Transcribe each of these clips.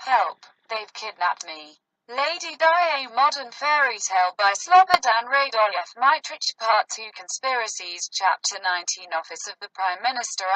Help! They've kidnapped me. Lady Di, a Modern Fairytale by Slobodan Radojev. Mitrich Part 2 Conspiracies Chapter 19 Office of the Prime Minister *****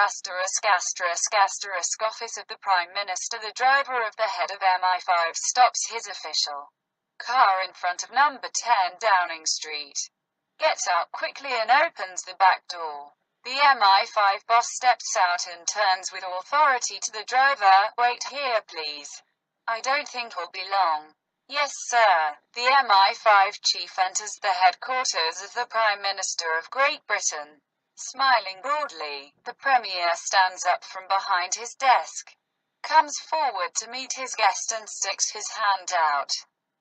Office of the Prime Minister. The driver of the head of MI5 stops his official car in front of number 10 Downing Street, gets out quickly and opens the back door. The MI5 boss steps out and turns with authority to the driver. "Wait here, please. I don't think it'll be long." "Yes, sir." The MI5 chief enters the headquarters of the Prime Minister of Great Britain. Smiling broadly, the Premier stands up from behind his desk, comes forward to meet his guest and sticks his hand out.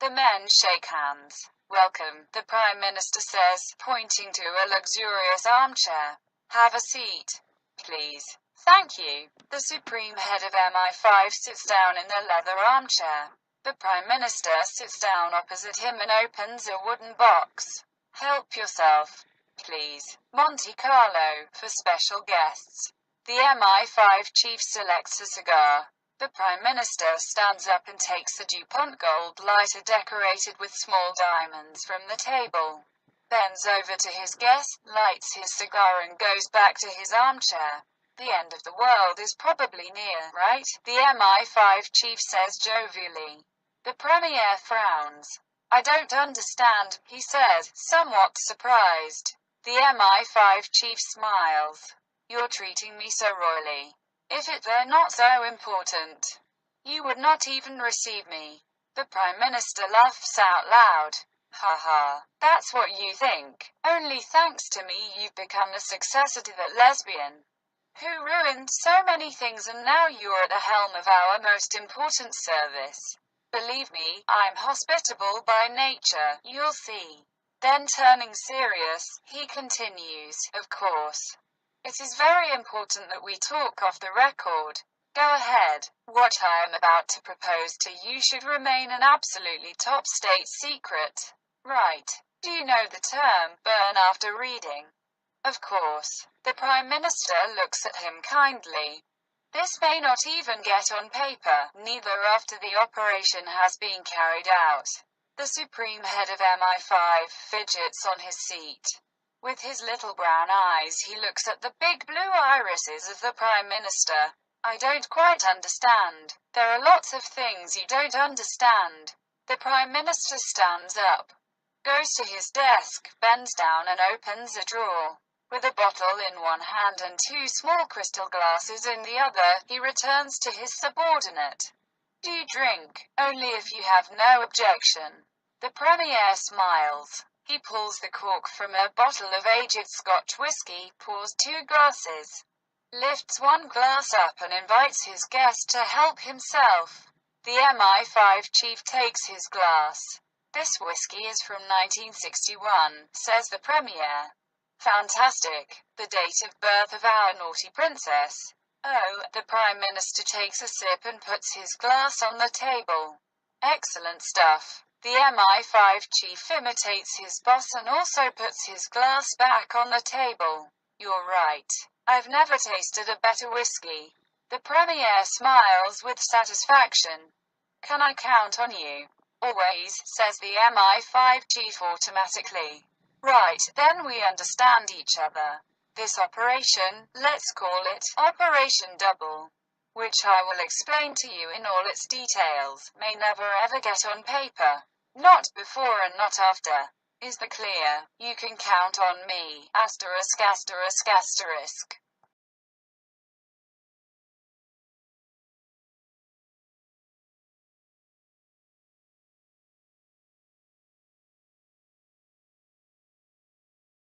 The men shake hands. "Welcome," the Prime Minister says, pointing to a luxurious armchair. "Have a seat, please." "Thank you." The Supreme Head of MI5 sits down in the leather armchair. The Prime Minister sits down opposite him and opens a wooden box. "Help yourself, please. Monte Carlo, for special guests." The MI5 chief selects a cigar. The Prime Minister stands up and takes a DuPont gold lighter decorated with small diamonds from the table, bends over to his guest, lights his cigar and goes back to his armchair. "The end of the world is probably near, right?" the MI5 chief says jovially. The Premier frowns. "I don't understand," he says, somewhat surprised. The MI5 chief smiles. "You're treating me so royally. If it were not so important, you would not even receive me." The Prime Minister laughs out loud. "Ha ha. That's what you think. Only thanks to me you've become the successor to that lesbian who ruined so many things, and now you're at the helm of our most important service. Believe me, I'm hospitable by nature, you'll see." Then turning serious, he continues, "Of course, it is very important that we talk off the record. Go ahead. What I am about to propose to you should remain an absolutely top state secret. Right? Do you know the term, burn after reading?" "Of course." The Prime Minister looks at him kindly. "This may not even get on paper, neither after the operation has been carried out." The Supreme Head of MI5 fidgets on his seat. With his little brown eyes he looks at the big blue irises of the Prime Minister. "I don't quite understand." "There are lots of things you don't understand." The Prime Minister stands up, goes to his desk, bends down and opens a drawer. With a bottle in one hand and two small crystal glasses in the other, he returns to his subordinate. "Do you drink?" "Only if you have no objection." The Premier smiles. He pulls the cork from a bottle of aged Scotch whiskey, pours 2 glasses, lifts one glass up and invites his guest to help himself. The MI5 chief takes his glass. "This whiskey is from 1961, says the Premier. "Fantastic. The date of birth of our naughty princess." "Oh." The Prime Minister takes a sip and puts his glass on the table. "Excellent stuff." The MI5 chief imitates his boss and also puts his glass back on the table. "You're right. I've never tasted a better whiskey." The Premier smiles with satisfaction. "Can I count on you?" "Always," says the MI5 chief automatically. "Right, then we understand each other. This operation, let's call it Operation Double, which I will explain to you in all its details, may never ever get on paper. Not before and not after. Is that clear? You can count on me. ****.